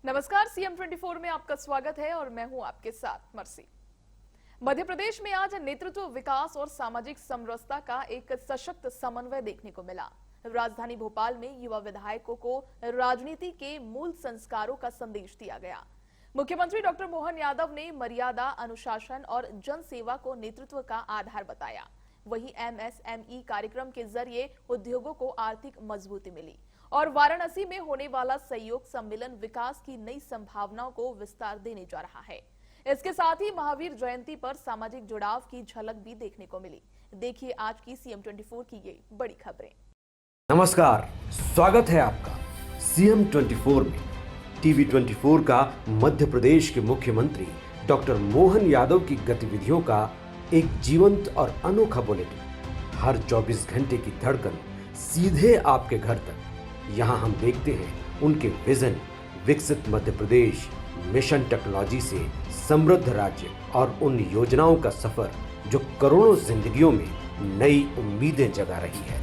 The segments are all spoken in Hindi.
नमस्कार, सीएम 24 में आपका स्वागत है और मैं हूं आपके साथ मर्सी। मध्य प्रदेश में आज नेतृत्व, विकास और सामाजिक समरसता का एक सशक्त समन्वय देखने को मिला। राजधानी भोपाल में युवा विधायकों को राजनीति के मूल संस्कारों का संदेश दिया गया। मुख्यमंत्री डॉक्टर मोहन यादव ने मर्यादा, अनुशासन और जन सेवा को नेतृत्व का आधार बताया। वहीं एमएसएमई कार्यक्रम के जरिए उद्योगों को आर्थिक मजबूती मिली और वाराणसी में होने वाला सहयोग सम्मेलन विकास की नई संभावनाओं को विस्तार देने जा रहा है। इसके साथ ही महावीर जयंती पर सामाजिक जुड़ाव की झलक भी देखने को मिली। देखिए आज की सीएम 24 की ये बड़ी खबरें। नमस्कार, स्वागत है आपका सीएम 24 में। टीवी 24 का मध्य प्रदेश के मुख्यमंत्री डॉक्टर मोहन यादव की गतिविधियों का एक जीवंत और अनोखा बुलेटिन। हर 24 घंटे की धड़कन सीधे आपके घर तक। यहाँ हम देखते हैं उनके विजन, विकसित मध्य प्रदेश, मिशन टेक्नोलॉजी से समृद्ध राज्य और उन योजनाओं का सफर जो करोड़ों जिंदगियों में नई उम्मीदें जगा रही है।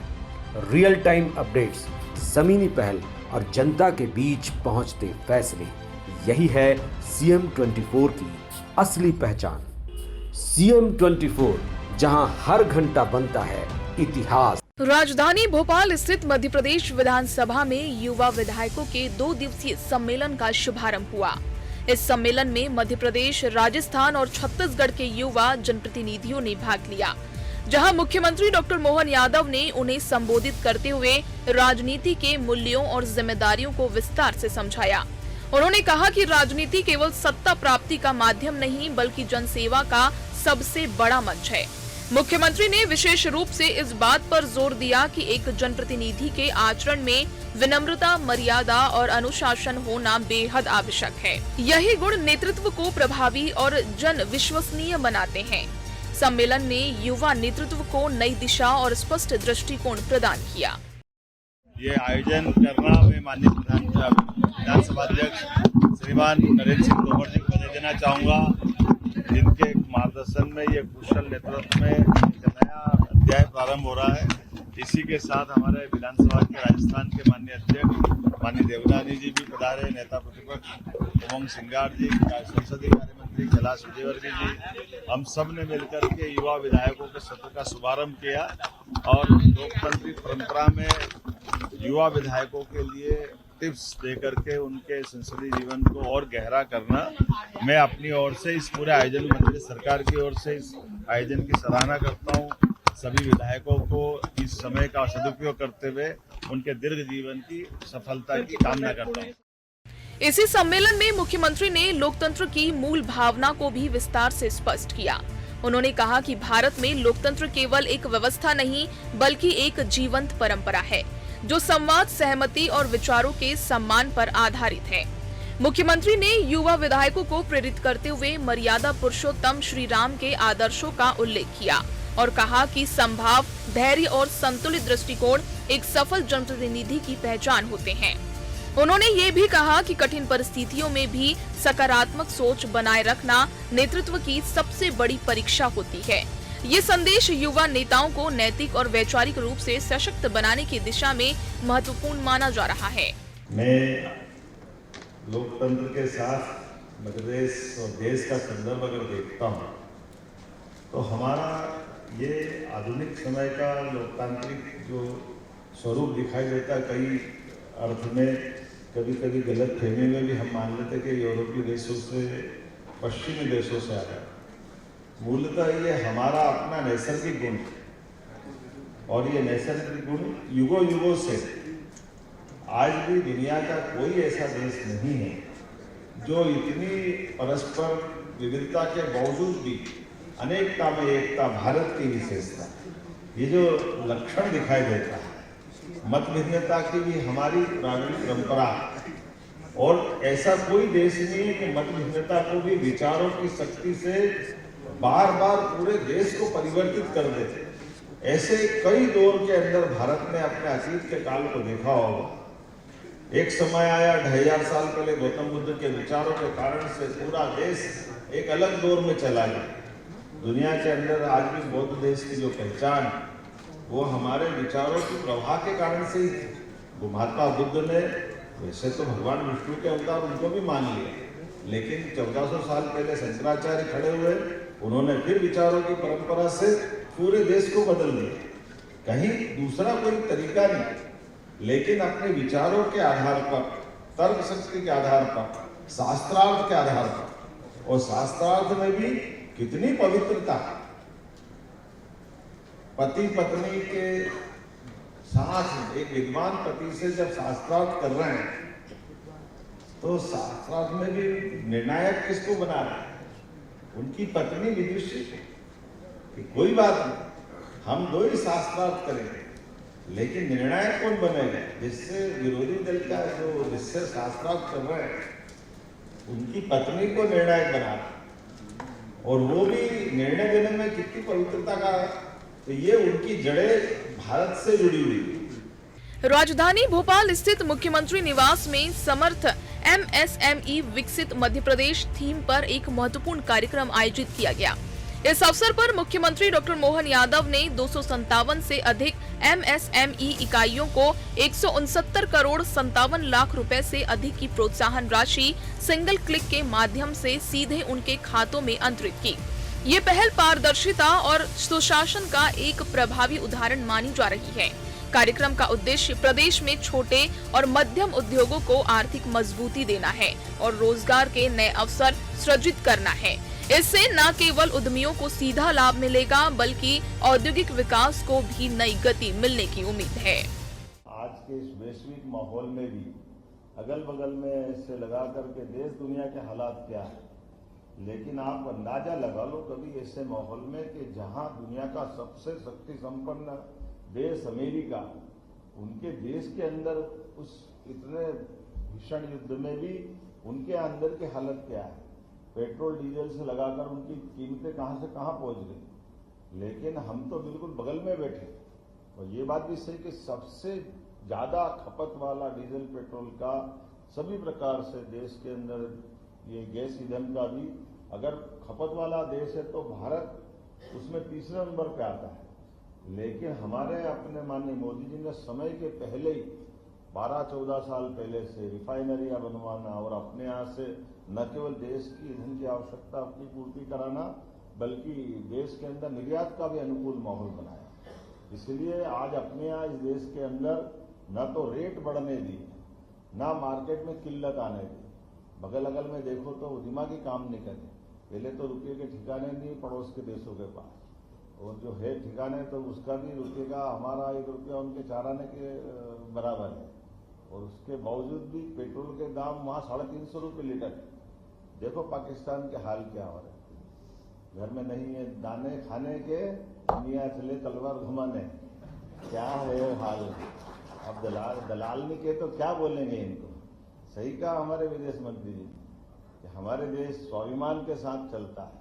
रियल टाइम अपडेट्स, जमीनी पहल और जनता के बीच पहुंचते फैसले, यही है सीएम 24 की असली पहचान। सीएम 24, जहां हर घंटा बनता है इतिहास। राजधानी भोपाल स्थित मध्य प्रदेश विधानसभा में युवा विधायकों के 2 दिवसीय सम्मेलन का शुभारंभ हुआ। इस सम्मेलन में मध्य प्रदेश, राजस्थान और छत्तीसगढ़ के युवा जनप्रतिनिधियों ने भाग लिया, जहां मुख्यमंत्री डॉक्टर मोहन यादव ने उन्हें संबोधित करते हुए राजनीति के मूल्यों और जिम्मेदारियों को विस्तार से समझाया। उन्होंने कहा कि राजनीति केवल सत्ता प्राप्ति का माध्यम नहीं बल्कि जनसेवा का सबसे बड़ा मंच है। मुख्यमंत्री ने विशेष रूप से इस बात पर जोर दिया कि एक जनप्रतिनिधि के आचरण में विनम्रता, मर्यादा और अनुशासन होना बेहद आवश्यक है। यही गुण नेतृत्व को प्रभावी और जन विश्वसनीय बनाते हैं। सम्मेलन ने युवा नेतृत्व को नई दिशा और स्पष्ट दृष्टिकोण प्रदान किया। ये आयोजन करना मैं माननीय विधानसभा अध्यक्ष श्रीमान नरेंद्र सिंह तोमर जी को बधाई देना चाहूँगा, जिनके मार्गदर्शन में ये कुशल नेतृत्व में एक नया अध्याय प्रारंभ हो रहा है। इसी के साथ हमारे विधानसभा के राजस्थान के माननीय अध्यक्ष माननीय देवनानी जी भी पधारे, नेता प्रतिपक्ष उमंग सिंगार जी, संसदीय कार्य मंत्री कैलाश विजयवर्गीय जी, हम सब ने मिलकर के युवा विधायकों के सत्र का शुभारंभ किया और लोकतांत्रिक परंपरा में युवा विधायकों के लिए टिप्स देकर के उनके संसदीय जीवन को और गहरा करना, मैं अपनी ओर से इस पूरे आयोजन में सरकार की ओर से इस आयोजन की सराहना करता हूं। सभी विधायकों को इस समय का सदुपयोग करते हुए उनके दीर्घ जीवन की सफलता की कामना करता हूं। इसी सम्मेलन में मुख्यमंत्री ने लोकतंत्र की मूल भावना को भी विस्तार से स्पष्ट किया। उन्होंने कहा कि भारत में लोकतंत्र केवल एक व्यवस्था नहीं बल्कि एक जीवंत परंपरा है जो संवाद, सहमति और विचारों के सम्मान पर आधारित है। मुख्यमंत्री ने युवा विधायकों को प्रेरित करते हुए मर्यादा पुरुषोत्तम श्री राम के आदर्शों का उल्लेख किया और कहा कि संभाव, धैर्य और संतुलित दृष्टिकोण एक सफल जनप्रतिनिधि की पहचान होते हैं। उन्होंने ये भी कहा कि कठिन परिस्थितियों में भी सकारात्मक सोच बनाए रखना नेतृत्व की सबसे बड़ी परीक्षा होती है। ये संदेश युवा नेताओं को नैतिक और वैचारिक रूप से सशक्त बनाने की दिशा में महत्वपूर्ण माना जा रहा है। मैं लोकतंत्र के साथ मध्य प्रदेश और देश का संदर्भ अगर देखता हूँ तो हमारा ये आधुनिक समय का लोकतांत्रिक जो स्वरूप दिखाई देता, कई अर्थ में कभी कभी गलत फहमी में भी हम मान लेते कि यूरोपीय देशों से, पश्चिमी देशों से आ रहा है। मूलतः ये हमारा अपना नैसर्गिक गुण है और ये नैसर्गिक गुण युगों युगों से आज भी दुनिया का कोई ऐसा देश नहीं है जो इतनी परस्पर विविधता के बावजूद भी अनेकता में एकता, भारत की विशेषता, ये जो लक्षण दिखाई देता है, मत भिन्नता की भी हमारी पुरानी परंपरा, और ऐसा कोई देश नहीं है कि मत भिन्नता को भी विचारों की शक्ति से बार बार पूरे देश को परिवर्तित कर देते। ऐसे कई दौर के अंदर भारत ने अपने अतीत के काल को देखा होगा। एक समय आया 2500 साल पहले गौतम बुद्ध के विचारों के कारण से पूरा देश एक अलग दौर में चला गया। दुनिया के अंदर आज भी बौद्ध देश की जो पहचान, वो हमारे विचारों के प्रवाह के कारण से ही थी। वो महात्मा बुद्ध ने वैसे तो भगवान विष्णु के अवतार उनको भी मान लिया, लेकिन 1400 साल पहले शंकराचार्य खड़े हुए, उन्होंने फिर विचारों की परंपरा से पूरे देश को बदल दिया। कहीं दूसरा कोई तरीका नहीं, लेकिन अपने विचारों के आधार पर, तर्क शक्ति के आधार पर, शास्त्रार्थ के आधार पर, और शास्त्रार्थ में भी कितनी पवित्रता। पति पत्नी के साथ एक विद्वान पति से जब शास्त्रार्थ कर रहे हैं तो शास्त्रार्थ में भी निर्णायक किसको बना रहे हैं? उनकी पत्नी विदुषी कि कोई बात नहीं, हम दो ही शास्त्रार्थ करेंगे, लेकिन निर्णायक कौन बनेगा? जिससे विरोधी दल का जो जिससे शास्त्रार्थ कर रहे हैं उनकी पत्नी को निर्णायक बना रहे हैं, और वो भी निर्णय देने में कितनी पवित्रता का, तो ये उनकी जड़ें भारत से जुड़ी हुई। राजधानी भोपाल स्थित मुख्यमंत्री निवास में समर्थ MSME विकसित मध्य प्रदेश थीम पर एक महत्वपूर्ण कार्यक्रम आयोजित किया गया। इस अवसर पर मुख्यमंत्री डॉक्टर मोहन यादव ने 257 से अधिक MSME इकाइयों को 169 करोड़ 57 लाख रुपए से अधिक की प्रोत्साहन राशि सिंगल क्लिक के माध्यम से सीधे उनके खातों में अंतरित की। ये पहल पारदर्शिता और सुशासन का एक प्रभावी उदाहरण मानी जा रही है। कार्यक्रम का उद्देश्य प्रदेश में छोटे और मध्यम उद्योगों को आर्थिक मजबूती देना है और रोजगार के नए अवसर सृजित करना है। इससे न केवल उद्यमियों को सीधा लाभ मिलेगा, बल्कि औद्योगिक विकास को भी नई गति मिलने की उम्मीद है। आज के इस वैश्विक माहौल में भी अगल बगल में इससे लगा करके देश दुनिया के हालात क्या है, लेकिन आप अंदाजा लगा लो कभी ऐसे माहौल में कि जहां दुनिया का सबसे शक्ति संपन्न देश अमेरिका, उनके देश के अंदर उस इतने भीषण युद्ध में भी उनके अंदर की हालत क्या है, पेट्रोल डीजल से लगाकर उनकी कीमतें कहां से कहां पहुंच गई, लेकिन हम तो बिल्कुल बगल में बैठे। और ये बात भी सही कि सबसे ज्यादा खपत वाला डीजल पेट्रोल का सभी प्रकार से देश के अंदर ये गैस ईंधन का भी अगर खपत वाला देश है तो भारत उसमें तीसरे नंबर पे आता है। लेकिन हमारे अपने माननीय मोदी जी ने समय के पहले ही 12-14 साल पहले से रिफाइनरियां बनवाना और अपने यहाँ से न केवल देश की ईंधन की आवश्यकता अपनी पूर्ति कराना, बल्कि देश के अंदर निर्यात का भी अनुकूल माहौल बनाया। इसलिए आज अपने यहाँ इस देश के अंदर न तो रेट बढ़ने दी, न मार्केट में किल्लत आने दी। बगल अगल में देखो तो दिमागी काम नहीं करे। पहले तो रुपये के ठिकाने नहीं पड़ोस के देशों के पास, और जो है ठिकाने तो उसका भी रुपये का हमारा 1 रुपया उनके 4 आने के बराबर है, और उसके बावजूद भी पेट्रोल के दाम वहाँ 350 रुपये लीटर है। देखो पाकिस्तान के हाल क्या हो रहे हैं, घर में नहीं है दाने खाने के, मियाँ चले तलवार घुमाने, क्या है हाल। अब दलाल नहीं के तो क्या बोलेंगे इनको। सही कहा हमारे विदेश मंत्री जी कि हमारे देश स्वाभिमान के साथ चलता है।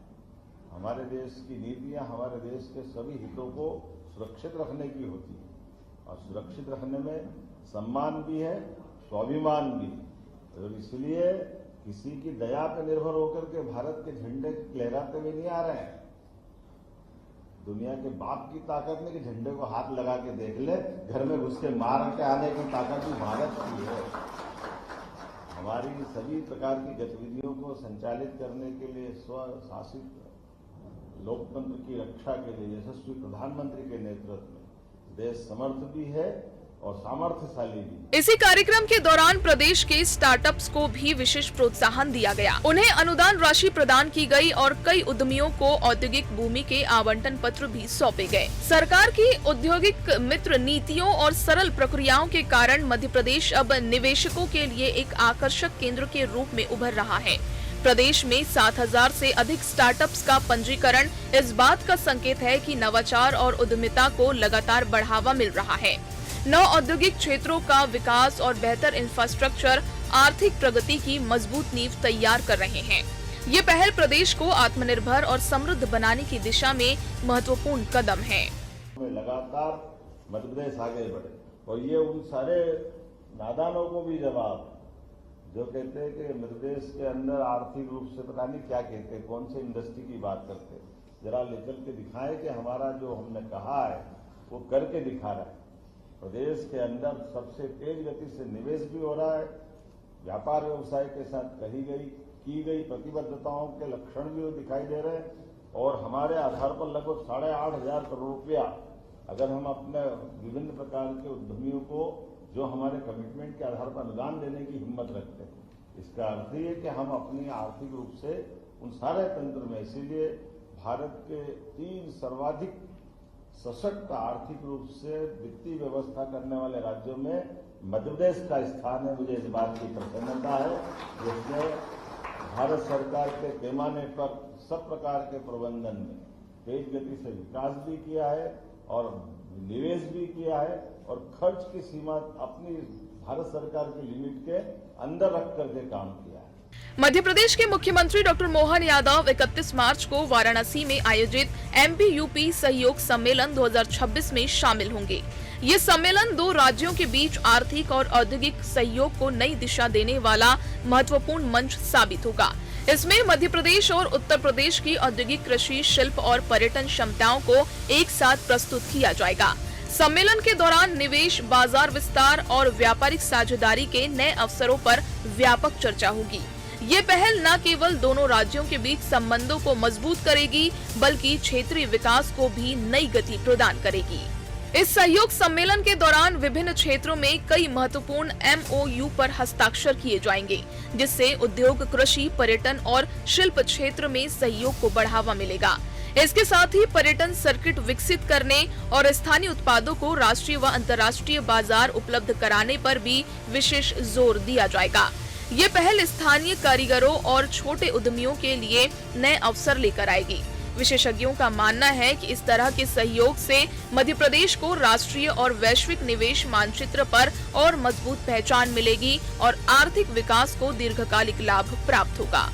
हमारे देश की नीतियां हमारे देश के सभी हितों को सुरक्षित रखने की होती है, और सुरक्षित रखने में सम्मान भी है, स्वाभिमान भी, और इसलिए किसी की दया पर निर्भर होकर के भारत के झंडे लहराते हुए नहीं आ रहे हैं। दुनिया के बाप की ताकत नहीं कि झंडे को हाथ लगा के देख ले, घर में घुस के मार के आने की ताकत भी भारत की है। हमारी सभी प्रकार की गतिविधियों को संचालित करने के लिए स्वशासित लोकतंत्र की रक्षा के लिए यशस्वी प्रधानमंत्री के नेतृत्व में देश समर्थ भी है और सामर्थ्यशाली भी। इसी कार्यक्रम के दौरान प्रदेश के स्टार्टअप्स को भी विशेष प्रोत्साहन दिया गया। उन्हें अनुदान राशि प्रदान की गई और कई उद्यमियों को औद्योगिक भूमि के आवंटन पत्र भी सौंपे गए। सरकार की औद्योगिक मित्र नीतियों और सरल प्रक्रियाओं के कारण मध्य प्रदेश अब निवेशकों के लिए एक आकर्षक केंद्र के रूप में उभर रहा है। प्रदेश में 7000 से अधिक स्टार्टअप्स का पंजीकरण इस बात का संकेत है कि नवाचार और उद्यमिता को लगातार बढ़ावा मिल रहा है। नौ औद्योगिक क्षेत्रों का विकास और बेहतर इंफ्रास्ट्रक्चर आर्थिक प्रगति की मजबूत नींव तैयार कर रहे हैं। ये पहल प्रदेश को आत्मनिर्भर और समृद्ध बनाने की दिशा में महत्वपूर्ण कदम है। लगातार मध्य प्रदेश आगे बढ़े, और ये उन सारे नादानों को भी जवाब जो कहते हैं कि मध्य प्रदेश के अंदर आर्थिक रूप से पता नहीं क्या कहते हैं, कौन से इंडस्ट्री की बात करते हैं। जरा लेकर के दिखाएं कि हमारा जो हमने कहा है वो करके दिखा रहा है। प्रदेश के अंदर सबसे तेज गति से निवेश भी हो रहा है। व्यापार व्यवसाय के साथ की गई प्रतिबद्धताओं के लक्षण भी दिखाई दे रहे हैं और हमारे आधार पर लगभग 8,500 करोड़ रुपया अगर हम अपने विभिन्न प्रकार के उद्यमियों को जो हमारे कमिटमेंट के आधार पर अनुदान देने की हिम्मत रखते हैं, इसका अर्थ ये कि हम अपनी आर्थिक रूप से उन सारे तंत्र में, इसीलिए भारत के 3 सर्वाधिक सशक्त आर्थिक रूप से वित्तीय व्यवस्था करने वाले राज्यों में मध्य प्रदेश का स्थान है। मुझे इस बात की प्रसन्नता है जिसने भारत सरकार के पैमाने पर सब प्रकार के प्रबंधन में तेज गति से विकास भी किया है और निवेश भी किया है और खर्च की सीमा अपनी भारत सरकार की लिमिट के अंदर रख करके काम किया है। मध्य प्रदेश के मुख्यमंत्री डॉक्टर मोहन यादव 31 मार्च को वाराणसी में आयोजित MP-UP सहयोग सम्मेलन 2026 में शामिल होंगे। ये सम्मेलन 2 राज्यों के बीच आर्थिक और औद्योगिक सहयोग को नई दिशा देने वाला महत्वपूर्ण मंच साबित होगा। इसमें मध्य प्रदेश और उत्तर प्रदेश की औद्योगिक, कृषि, शिल्प और पर्यटन क्षमताओं को एक साथ प्रस्तुत किया जाएगा। सम्मेलन के दौरान निवेश, बाजार विस्तार और व्यापारिक साझेदारी के नए अवसरों पर व्यापक चर्चा होगी। ये पहल न केवल दोनों राज्यों के बीच संबंधों को मजबूत करेगी, बल्कि क्षेत्रीय विकास को भी नई गति प्रदान करेगी। इस सहयोग सम्मेलन के दौरान विभिन्न क्षेत्रों में कई महत्वपूर्ण MOU पर हस्ताक्षर किए जाएंगे, जिससे उद्योग, कृषि, पर्यटन और शिल्प क्षेत्र में सहयोग को बढ़ावा मिलेगा। इसके साथ ही पर्यटन सर्किट विकसित करने और स्थानीय उत्पादों को राष्ट्रीय व अंतर्राष्ट्रीय बाजार उपलब्ध कराने पर भी विशेष जोर दिया जाएगा। ये पहल स्थानीय कारीगरों और छोटे उद्यमियों के लिए नए अवसर लेकर आएगी। विशेषज्ञों का मानना है कि इस तरह के सहयोग से मध्य प्रदेश को राष्ट्रीय और वैश्विक निवेश मानचित्र पर और मजबूत पहचान मिलेगी और आर्थिक विकास को दीर्घकालिक लाभ प्राप्त होगा।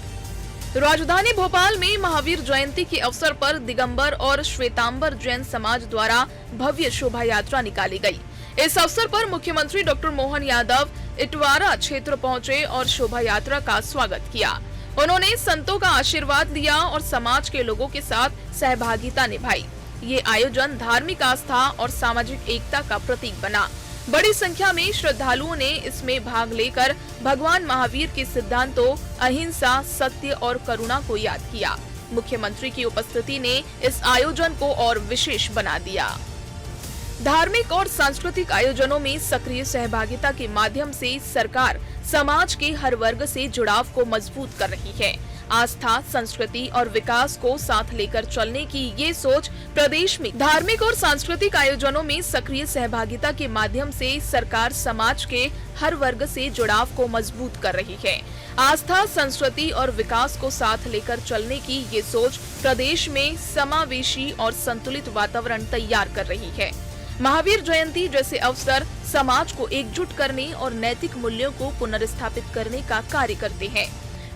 राजधानी भोपाल में महावीर जयंती के अवसर पर दिगंबर और श्वेतांबर जैन समाज द्वारा भव्य शोभा यात्रा निकाली गई। इस अवसर पर मुख्यमंत्री डॉक्टर मोहन यादव इटवारा क्षेत्र पहुंचे और शोभा यात्रा का स्वागत किया। उन्होंने संतों का आशीर्वाद लिया और समाज के लोगों के साथ सहभागिता निभाई। ये आयोजन धार्मिक आस्था और सामाजिक एकता का प्रतीक बना। बड़ी संख्या में श्रद्धालुओं ने इसमें भाग लेकर भगवान महावीर के सिद्धांतों अहिंसा, सत्य और करुणा को याद किया। मुख्यमंत्री की उपस्थिति ने इस आयोजन को और विशेष बना दिया। धार्मिक और सांस्कृतिक आयोजनों में सक्रिय सहभागिता के माध्यम से सरकार समाज के हर वर्ग से जुड़ाव को मजबूत कर रही है। आस्था, संस्कृति और विकास को साथ लेकर चलने की ये सोच प्रदेश में धार्मिक और सांस्कृतिक आयोजनों में सक्रिय सहभागिता के माध्यम से सरकार समाज के हर वर्ग से जुड़ाव को मजबूत कर रही है। आस्था, संस्कृति और विकास को साथ लेकर चलने की ये सोच प्रदेश में समावेशी और संतुलित वातावरण तैयार कर रही है। महावीर जयंती जैसे अवसर समाज को एकजुट करने और नैतिक मूल्यों को पुनर्स्थापित करने का कार्य करते हैं।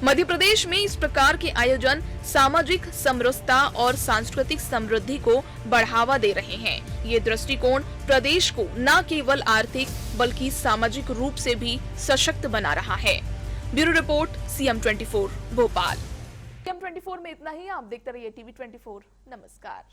मध्य प्रदेश में इस प्रकार के आयोजन सामाजिक समरसता और सांस्कृतिक समृद्धि को बढ़ावा दे रहे हैं। ये दृष्टिकोण प्रदेश को न केवल आर्थिक बल्कि सामाजिक रूप से भी सशक्त बना रहा है। Bureau report, CM24 Bhopal. CM24 में इतना ही। आप देखते रहिए TV24। नमस्कार।